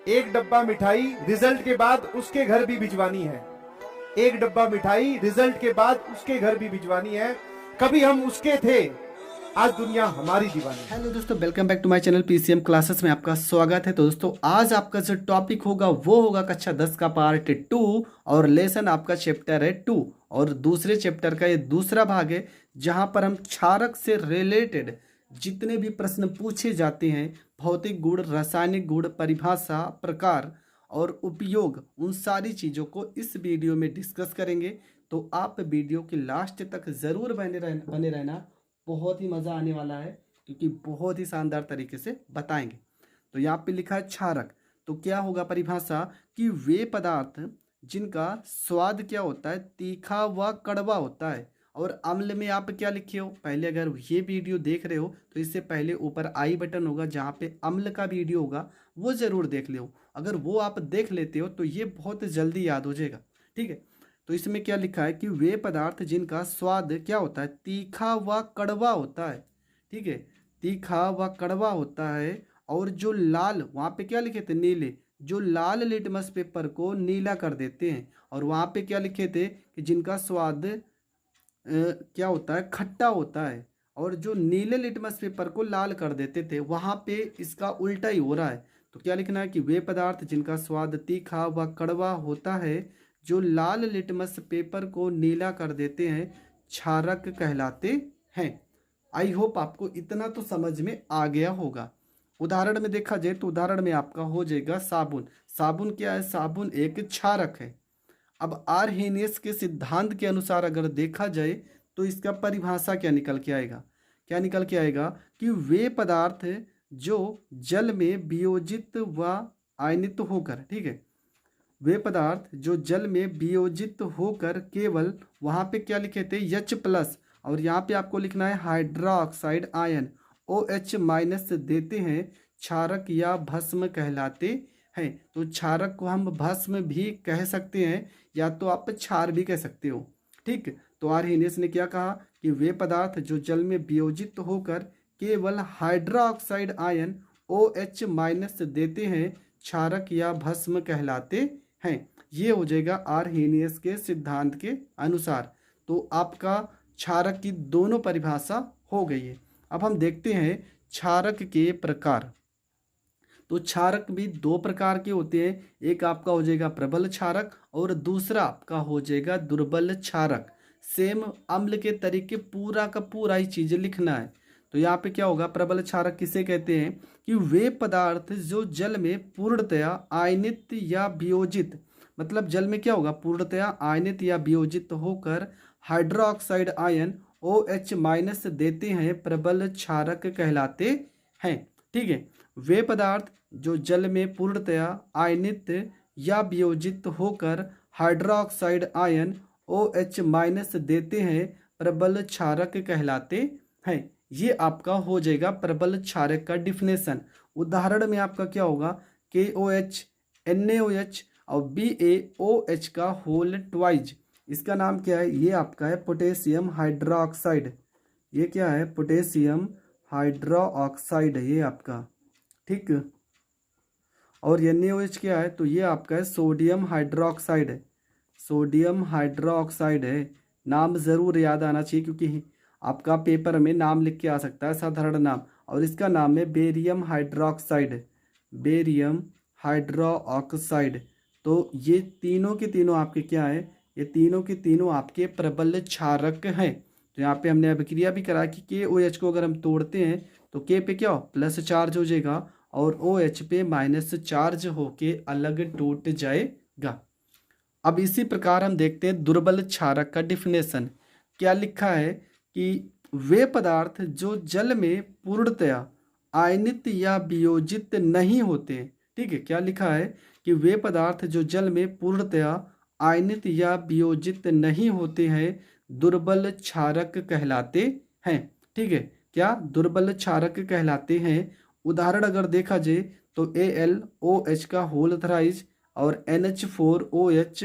एक डब्बा मिठाई रिजल्ट के बाद उसके घर भी भिजवानी है। एक डब्बा मिठाई रिजल्ट के बाद उसके घर भी भिजवानी है। कभी हम उसके थे, आज दुनिया हमारी दीवानी है। हेलो दोस्तों, welcome back to my channel PCM classes में आपका स्वागत है। तो दोस्तों आज आपका जो टॉपिक होगा वो होगा कक्षा 10 का पार्ट 2 और लेसन आपका चैप्टर है 2 और दूसरे चैप्टर का ये दूसरा भाग है जहां पर हम क्षारक से रिलेटेड जितने भी प्रश्न पूछे जाते हैं, भौतिक गुण, रासायनिक गुण, परिभाषा, प्रकार और उपयोग, उन सारी चीज़ों को इस वीडियो में डिस्कस करेंगे। तो आप वीडियो के लास्ट तक ज़रूर बने रहना, बहुत ही मज़ा आने वाला है क्योंकि बहुत ही शानदार तरीके से बताएंगे। तो यहाँ पे लिखा है क्षारक। तो क्या होगा परिभाषा कि वे पदार्थ जिनका स्वाद क्या होता है, तीखा व कड़वा होता है। और अम्ल में आप क्या लिखे हो, पहले अगर ये वीडियो देख रहे हो तो इससे पहले ऊपर आई बटन होगा जहाँ पे अम्ल का वीडियो होगा, वो ज़रूर देख लो। अगर वो आप देख लेते हो तो ये बहुत जल्दी याद हो जाएगा, ठीक है। तो इसमें क्या लिखा है कि वे पदार्थ जिनका स्वाद क्या होता है, तीखा व कड़वा होता है, ठीक है, तीखा व कड़वा होता है। और जो लाल, वहाँ पे क्या लिखे थे, नीले, जो लाल लिटमस पेपर को नीला कर देते हैं। और वहाँ पे क्या लिखे थे कि जिनका स्वाद क्या होता है, खट्टा होता है। और जो नीले लिटमस पेपर को लाल कर देते थे, वहाँ पे इसका उल्टा ही हो रहा है। तो क्या लिखना है कि वे पदार्थ जिनका स्वाद तीखा व कड़वा होता है, जो लाल लिटमस पेपर को नीला कर देते हैं, क्षारक कहलाते हैं। आई होप आपको इतना तो समझ में आ गया होगा। उदाहरण में देखा जाए तो उदाहरण में आपका हो जाएगा साबुन। साबुन क्या है, साबुन एक क्षारक है। अब आर्हेनियस के सिद्धांत के अनुसार अगर देखा जाए तो इसका परिभाषा क्या निकल के आएगा, क्या निकल के आएगा कि वे पदार्थ जो जल में वियोजित व आयनित होकर, ठीक है, वे पदार्थ जो जल में वियोजित होकर केवल, वहाँ पे क्या लिखे थे, H+, और यहाँ पे आपको लिखना है हाइड्रोक्साइड आयन OH- देते हैं, क्षारक या भस्म कहलाते हैं। तो क्षारक को हम भस्म भी कह सकते हैं या तो आप क्षार भी कह सकते हो, ठीक। तो आर्हेनियस ने क्या कहा कि वे पदार्थ जो जल में वियोजित होकर केवल हाइड्रोक्साइड आयन OH- देते हैं, क्षारक या भस्म कहलाते हैं। ये हो जाएगा आर्हेनियस के सिद्धांत के अनुसार। तो आपका क्षारक की दोनों परिभाषा हो गई है। अब हम देखते हैं क्षारक के प्रकार। तो क्षारक भी दो प्रकार के होते हैं, एक आपका हो जाएगा प्रबल क्षारक और दूसरा आपका हो जाएगा दुर्बल क्षारक। सेम अम्ल के तरीके पूरा का पूरा ही चीज़ लिखना है। तो यहाँ पे क्या होगा, प्रबल क्षारक किसे कहते हैं कि वे पदार्थ जो जल में पूर्णतया आयनित या वियोजित, मतलब जल में क्या होगा, पूर्णतया आयनित या वियोजित होकर हाइड्रोक्साइड आयन OH- देते हैं, प्रबल क्षारक कहलाते हैं, ठीक है। वे पदार्थ जो जल में पूर्णतया आयनित या वियोजित होकर हाइड्रोक्साइड आयन OH- देते हैं, प्रबल क्षारक कहलाते हैं। ये आपका हो जाएगा प्रबल क्षारक का डिफिनेशन। उदाहरण में आपका क्या होगा, KOH, NaOH और BaOH का होल ट्वाइज। इसका नाम क्या है, ये आपका है पोटेशियम हाइड्रोक्साइड। ये क्या है, पोटेशियम हाइड्रोक्साइड है ये आपका, ठीक। और NaOH क्या है, तो ये आपका है सोडियम हाइड्रोक्साइड है। सोडियम हाइड्रोक्साइड है। नाम ज़रूर याद आना चाहिए क्योंकि आपका पेपर में नाम लिख के आ सकता है साधारण नाम। और इसका नाम है बेरियम हाइड्रोक्साइड, बेरियम हाइड्रोक्साइड। तो ये तीनों के तीनों आपके क्या है, ये तीनों के तीनों आपके प्रबल क्षारक हैं। तो यहाँ पे हमने अभिक्रिया भी करा कि KOH को अगर हम तोड़ते हैं तो K पे क्या हो, प्लस चार्ज हो जाएगा और OH पे माइनस चार्ज होके अलग टूट जाएगा। अब इसी प्रकार हम देखते हैं दुर्बल क्षारक का डिफिनेशन। क्या लिखा है कि वे पदार्थ जो जल में पूर्णतया आयनित या वियोजित नहीं होते, ठीक है। क्या लिखा है कि वे पदार्थ जो जल में पूर्णतया आयनित या वियोजित नहीं होते हैं, दुर्बल क्षारक कहलाते हैं, ठीक है। क्या दुर्बल क्षारक कहलाते हैं। उदाहरण अगर देखा जाए तो AlOH का होल थ्राइज और NH4OH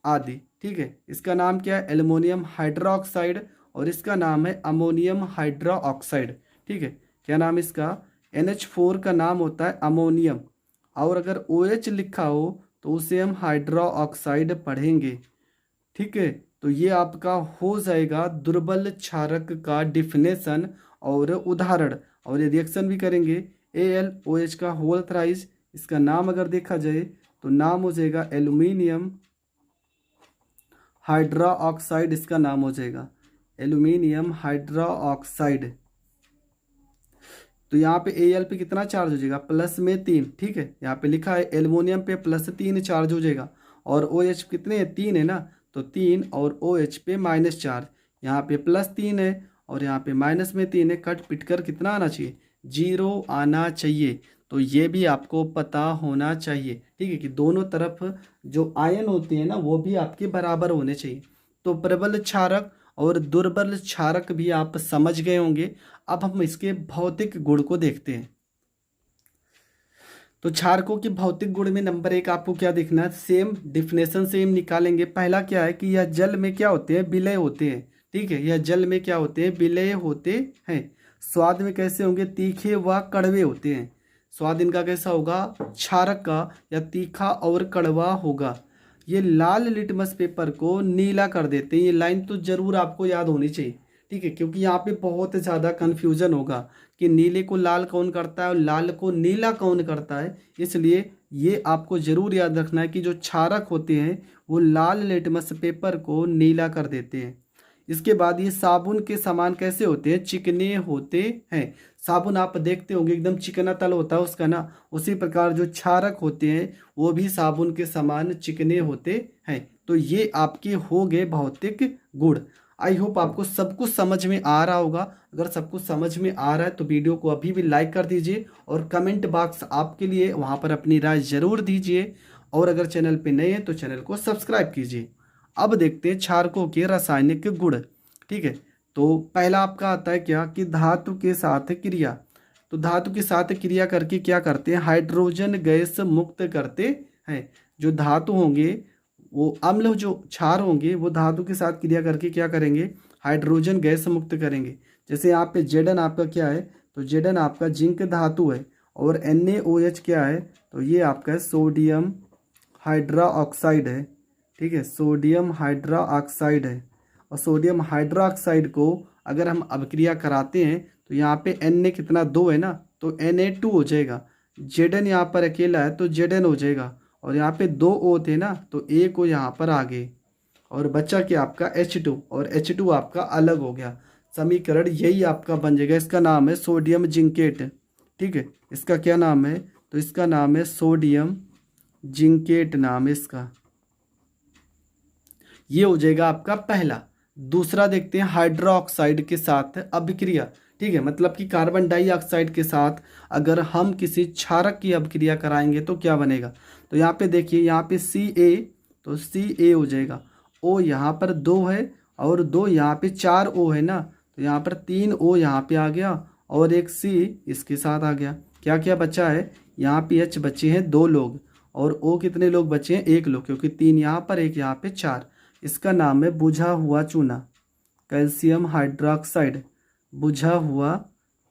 आदि, ठीक है। इसका नाम क्या है, एल्युमिनियम हाइड्रोक्साइड और इसका नाम है अमोनियम हाइड्रोक्साइड, ठीक है। क्या नाम इसका, NH4 का नाम होता है अमोनियम और अगर OH लिखा हो तो उसे हम हाइड्रो ऑक्साइड पढ़ेंगे। ठीक है, तो ये आपका हो जाएगा दुर्बल क्षारक का डिफिनेशन और उदाहरण। और ये रिएक्शन भी करेंगे AlOH का होल थ्राइस। इसका नाम अगर देखा जाए तो नाम हो जाएगा एल्यूमिनियम हाइड्रो ऑक्साइड। इसका नाम हो जाएगा एल्यूमिनियम हाइड्रो ऑक्साइड। तो यहाँ पे Al पे कितना चार्ज हो जाएगा, प्लस में 3। ठीक है, यहाँ पे लिखा है एल्युमिनियम पे +3 चार्ज हो जाएगा और OH कितने हैं, 3 है ना, तो 3 और OH पे -4। यहाँ पे +3 है और यहाँ पे -3 है। कट पिट कर कितना आना चाहिए, 0 आना चाहिए। तो ये भी आपको पता होना चाहिए। ठीक है, कि दोनों तरफ जो आयन होते हैं ना वो भी आपके बराबर होने चाहिए। तो प्रबल क्षारक और दुर्बल क्षारक भी आप समझ गए होंगे। अब हम इसके भौतिक गुण को देखते हैं। तो क्षारकों के भौतिक गुण में नंबर 1 आपको क्या देखना है, सेम डिफिनेशन से हम निकालेंगे। पहला क्या है कि यह जल में क्या होते हैं, विलय होते हैं। ठीक है, यह जल में क्या होते हैं, विलय होते हैं। स्वाद में कैसे होंगे, तीखे व कड़वे होते हैं। स्वाद इनका कैसा होगा, क्षारक का या तीखा और कड़वा होगा। ये लाल लिटमस पेपर को नीला कर देते हैं। ये लाइन तो जरूर आपको याद होनी चाहिए। ठीक है, क्योंकि यहाँ पे बहुत ज़्यादा कन्फ्यूजन होगा कि नीले को लाल कौन करता है और लाल को नीला कौन करता है। इसलिए ये आपको ज़रूर याद रखना है कि जो क्षारक होते हैं वो लाल लिटमस पेपर को नीला कर देते हैं। इसके बाद ये साबुन के समान कैसे होते हैं, चिकने होते हैं। साबुन आप देखते होंगे एकदम चिकना तल होता है उसका ना, उसी प्रकार जो क्षारक होते हैं वो भी साबुन के समान चिकने होते हैं। तो ये आपके हो गए भौतिक गुण। आई होप आपको सब कुछ समझ में आ रहा होगा। अगर सब कुछ समझ में आ रहा है तो वीडियो को अभी भी लाइक कर दीजिए और कमेंट बॉक्स आपके लिए, वहाँ पर अपनी राय जरूर दीजिए। और अगर चैनल पे नए हैं तो चैनल को सब्सक्राइब कीजिए। अब देखते हैं क्षारकों के रासायनिक गुण। ठीक है, तो पहला आपका आता है क्या कि धातु के साथ क्रिया। तो धातु के साथ क्रिया करके क्या करते हैं, हाइड्रोजन गैस मुक्त करते हैं। जो धातु होंगे वो अम्ल, जो क्षार होंगे वो धातु के साथ क्रिया करके क्या करेंगे, हाइड्रोजन गैस मुक्त करेंगे। जैसे यहाँ पे Zn आपका क्या है, तो Zn आपका जिंक धातु है और NaOH क्या है, तो ये आपका सोडियम हाइड्रो ऑक्साइड है। ठीक है, सोडियम हाइड्रो ऑक्साइड है। और सोडियम हाइड्रो ऑक्साइड को अगर हम अभिक्रिया कराते हैं तो यहाँ पे Na कितना 2 है ना, तो Na2 हो जाएगा। Zn यहाँ पर अकेला है तो Zn हो जाएगा और यहाँ पे 2 O थे ना, तो एक O यहाँ पर आ गए और बचा क्या आपका H2 और H2 आपका अलग हो गया। समीकरण यही आपका बन जाएगा। इसका नाम है सोडियम जिंकेट। ठीक है, इसका क्या नाम है, तो इसका नाम है सोडियम जिंकेट नाम है इसका। ये हो जाएगा आपका पहला। दूसरा देखते हैं हाइड्रो ऑक्साइड के साथ अभिक्रिया। ठीक है, मतलब कि कार्बन डाइऑक्साइड के साथ अगर हम किसी क्षारक की अभिक्रिया कराएंगे तो क्या बनेगा। तो यहाँ पे देखिए, यहाँ पे Ca, तो Ca हो जाएगा। O यहाँ पर 2 है और 2 यहाँ पे 4 O है ना, तो यहाँ पर 3 O यहाँ पे आ गया और एक C इसके साथ आ गया। क्या क्या बचा है, यहाँ पे H बचे हैं 2 लोग और O कितने लोग बचे हैं, 1 लोग, क्योंकि 3 यहाँ पर 1 यहाँ पे 4। इसका नाम है बुझा हुआ चूना, कैल्शियम हाइड्रोक्साइड, बुझा हुआ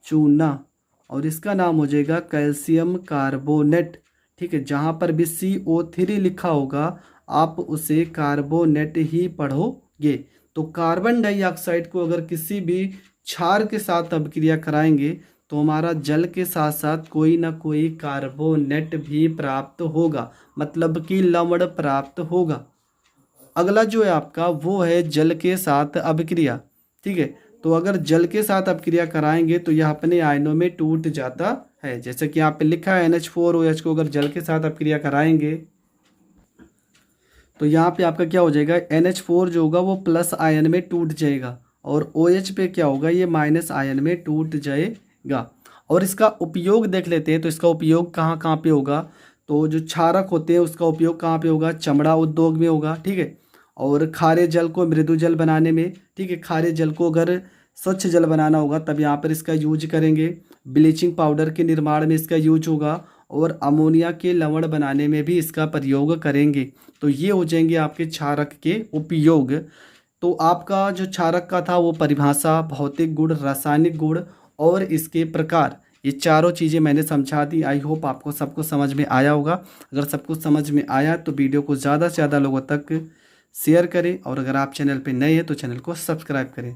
चूना। और इसका नाम हो जाएगा कैल्शियम कार्बोनेट। ठीक है, जहाँ पर भी CO3 लिखा होगा आप उसे कार्बोनेट ही पढ़ोगे। तो कार्बन डाइऑक्साइड को अगर किसी भी क्षार के साथ अभिक्रिया कराएंगे तो हमारा जल के साथ साथ कोई ना कोई कार्बोनेट भी प्राप्त होगा, मतलब कि लवण प्राप्त होगा। अगला जो है आपका वो है जल के साथ अभिक्रिया। ठीक है, तो अगर जल के साथ अभिक्रिया कराएंगे तो यह अपने आयनों में टूट जाता है। जैसे कि यहाँ पे लिखा है NH4OH को अगर जल के साथ अभिक्रिया कराएंगे तो यहाँ पे आपका क्या हो जाएगा, NH4 जो होगा वो प्लस आयन में टूट जाएगा और OH पे क्या होगा, ये माइनस आयन में टूट जाएगा। और इसका उपयोग देख लेते हैं। तो इसका उपयोग कहाँ कहाँ पे होगा, तो जो क्षारक होते हैं उसका उपयोग कहाँ पे होगा, चमड़ा उद्योग में होगा। ठीक है, और खारे जल को मृदु जल बनाने में। ठीक है, खारे जल को अगर स्वच्छ जल बनाना होगा तब यहाँ पर इसका यूज करेंगे। ब्लीचिंग पाउडर के निर्माण में इसका यूज होगा और अमोनिया के लवण बनाने में भी इसका प्रयोग करेंगे। तो ये हो जाएंगे आपके क्षारक के उपयोग। तो आपका जो क्षारक का था वो परिभाषा, भौतिक गुण, रासायनिक गुण और इसके प्रकार, ये चारों चीज़ें मैंने समझा दी। आई होप आपको सब कुछ समझ में आया होगा। अगर सब कुछ समझ में आया तो वीडियो को ज़्यादा से ज़्यादा लोगों तक शेयर करें, और अगर आप चैनल पे नए हैं तो चैनल को सब्सक्राइब करें।